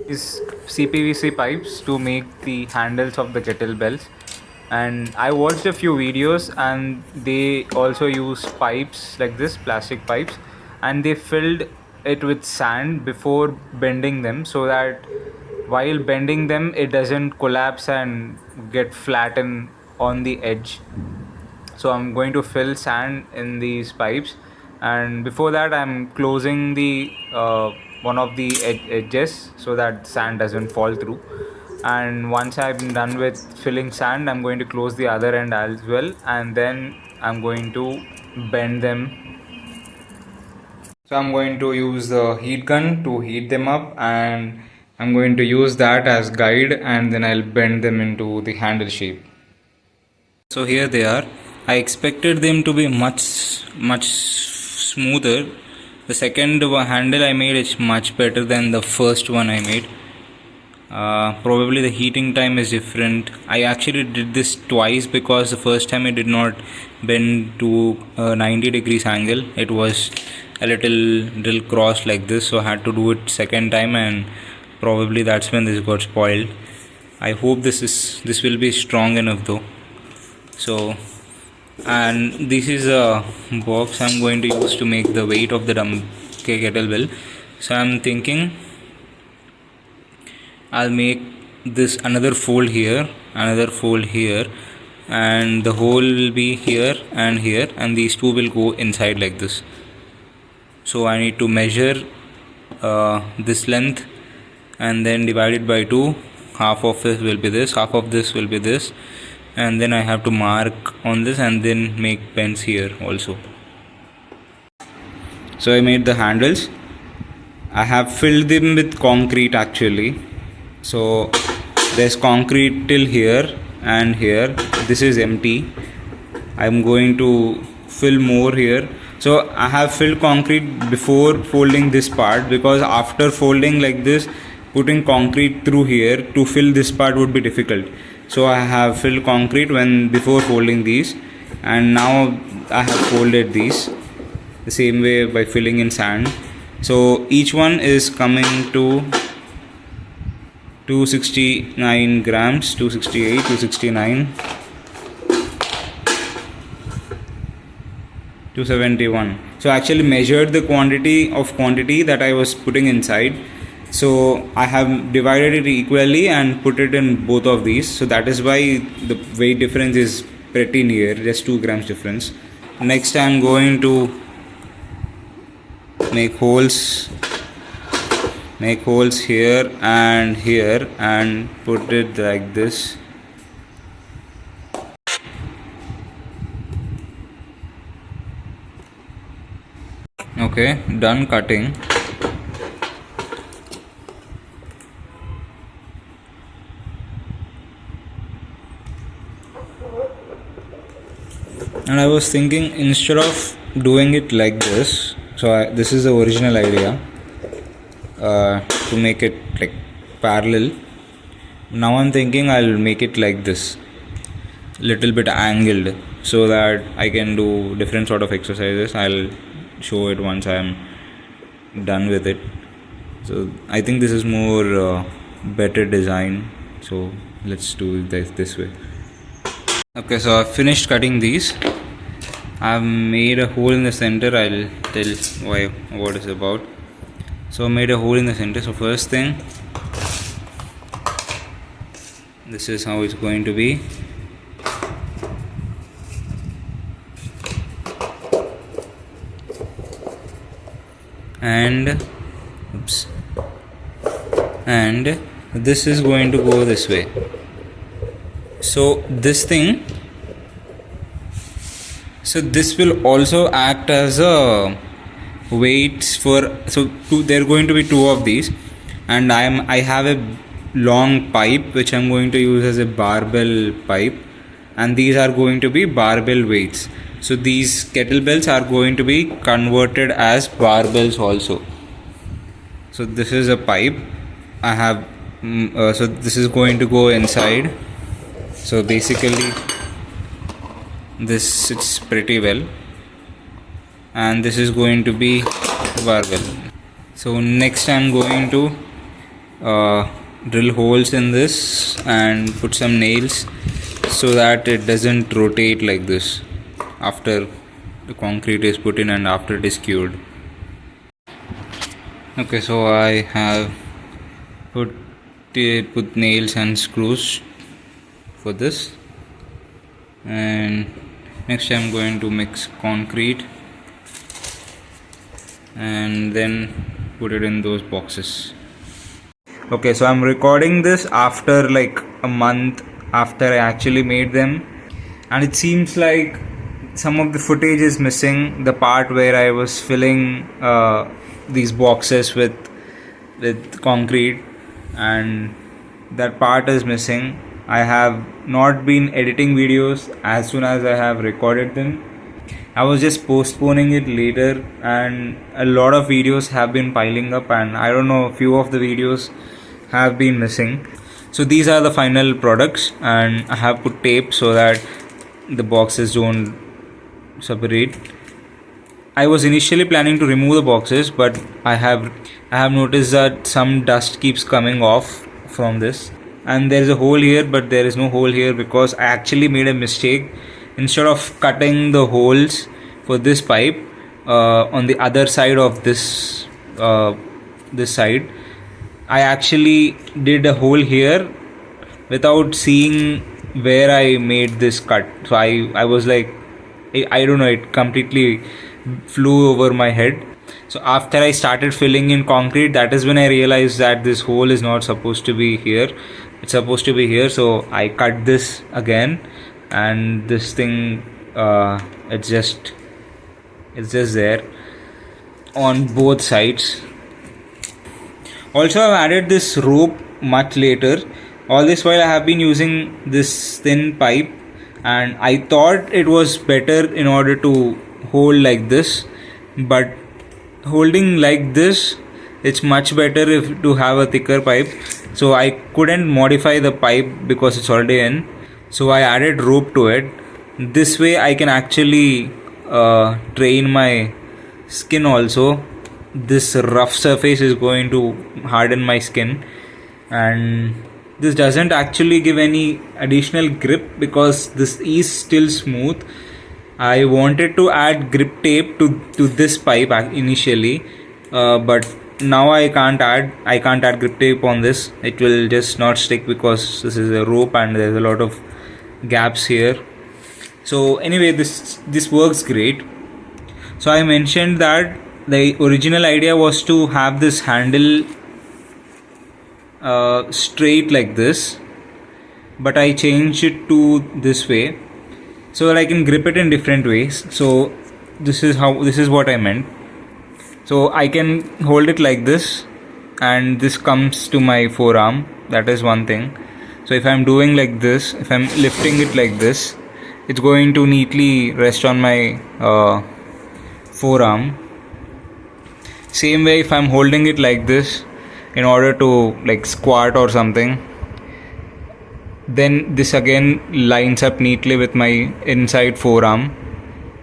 These CPVC pipes to make the handles of the kettlebells. And I watched a few videos, and they also use pipes like this, plastic pipes, and they filled it with sand before bending them, so that while bending them it doesn't collapse and get flattened on the edge. So I'm going to fill sand in these pipes, and before that I'm closing the one of the edges so that sand doesn't fall through. And once I'm done with filling sand, I'm going to close the other end as well, and then I'm going to bend them. So I'm going to use the heat gun to heat them up, and I'm going to use that as guide, and then I'll bend them into the handle shape. So here they are. I expected them to be much smoother. The second handle I made is much better than the first one I made. Probably the heating time is different. I actually did this twice because the first time it did not bend to a 90 degrees angle. It was a little crossed like this, so I had to do it second time, and probably that's when this got spoiled. I hope this will be strong enough though. So, and this is a box I'm going to use to make the weight of the kettlebell. So I'm thinking I'll make this another fold here, and the hole will be here, and these two will go inside like this. So I need to measure this length and then divide it by 2. Half of this will be this, half of this will be this, and then I have to mark on this and then make bends here also. So I made the handles. I have filled them with concrete actually. So there's concrete till here and here. This is empty. I'm going to fill more here. So I have filled concrete before folding this part, because after folding like this, putting concrete through here to fill this part would be difficult. So I have filled concrete before folding these, and now I have folded these the same way by filling in sand. So each one is coming to 269 grams, 268, 269, 271. So I actually measured the quantity that I was putting inside. So I have divided it equally and put it in both of these. So that is why the weight difference is pretty near, just 2 grams difference. Next I'm going to make holes here and put it like this. Okay, done cutting. And I was thinking, instead of doing it like this, this is the original idea, to make it like parallel. Now I'm thinking I'll make it like this, little bit angled, so that I can do different sort of exercises. I'll show it once I'm done with it. So I think this is more better design. So let's do this way. Okay, so I've finished cutting these. I've made a hole in the center. I'll tell what it's about. So I made a hole in the center. So first thing, this is how it's going to be. And this is going to go this way. So this will also act as a weights for, there are going to be 2 of these, and I have a long pipe which I'm going to use as a barbell pipe, and these are going to be barbell weights. So these kettlebells are going to be converted as barbells also. So this is a pipe I have, so this is going to go inside. So basically this sits pretty well, and this is going to be barbell. So next I'm going to drill holes in this and put some nails so that it doesn't rotate like this after the concrete is put in and after it is cured. Okay, so I have put nails and screws for this, and next I'm going to mix concrete and then put it in those boxes. Okay, so I'm recording this after like a month after I actually made them, and it seems like some of the footage is missing. The part where I was filling these boxes with concrete, and that part is missing. I have not been editing videos as soon as I have recorded them. I was just postponing it later, and a lot of videos have been piling up, and I don't know, a few of the videos have been missing. So these are the final products, and I have put tape so that the boxes don't separate. I was initially planning to remove the boxes, but I have noticed that some dust keeps coming off from this, and there is a hole here, but there is no hole here because I actually made a mistake. Instead of cutting the holes for this pipe on the other side of this side, I actually did a hole here without seeing where I made this cut. So I was like, I don't know, it completely flew over my head. So after I started filling in concrete, that is when I realized that this hole is not supposed to be here. It's supposed to be here. So I cut this again, and this thing it's just there on both sides. Also, I've added this rope much later. All this while I have been using this thin pipe, and I thought it was better in order to hold like this, but holding like this, it's much better if to have a thicker pipe. So I couldn't modify the pipe because it's already in, so I added rope to it. This way I can actually train my skin also. This rough surface is going to harden my skin, and this doesn't actually give any additional grip because this is still smooth. I wanted to add grip tape to this pipe initially, but now I can't add grip tape on this. It will just not stick because this is a rope and there's a lot of gaps here. So anyway, this works great. So I mentioned that the original idea was to have this handle straight like this, but I changed it to this way so that I can grip it in different ways. So this is what I meant. So I can hold it like this, and this comes to my forearm. That is one thing. So if I'm doing like this, if I'm lifting it like this, it's going to neatly rest on my forearm. Same way, if I'm holding it like this in order to like squat or something, then this again lines up neatly with my inside forearm.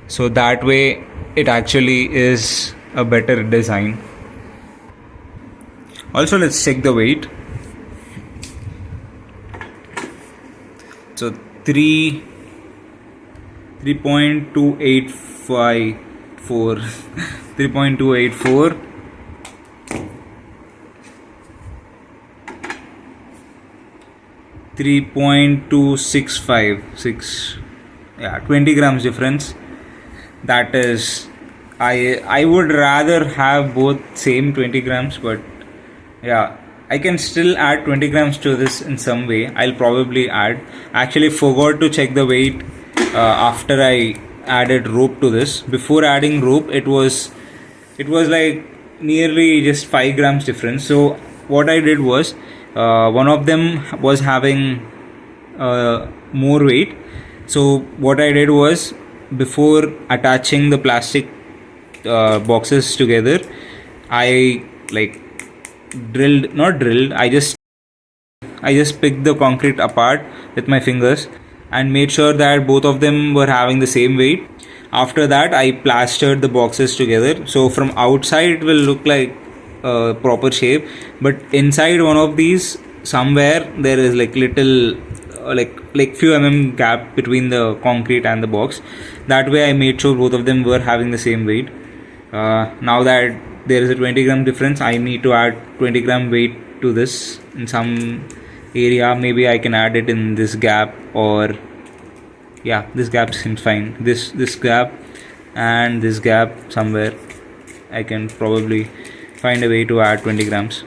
So that way it actually is a better design. Also, let's check the weight. So 3.284 3.284 3.2656, yeah, 20 grams difference. That is, I would rather have both same 20 grams, but yeah, I can still add 20 grams to this in some way. I'll probably add. Actually forgot to check the weight after I added rope to this. Before adding rope, it was like nearly just 5 grams difference. So what I did was, one of them was having more weight. So what I did was, before attaching the plastic boxes together, I like I just picked the concrete apart with my fingers and made sure that both of them were having the same weight. After that, I plastered the boxes together. So from outside it will look like proper shape, but inside one of these somewhere there is like little like few gap between the concrete and the box. That way I made sure both of them were having the same weight. Now that there is a 20-gram difference, I need to add 20-gram weight to this in some area. Maybe I can add it in this gap, or yeah, this gap seems fine. This gap and this gap somewhere I can probably find a way to add 20 grams.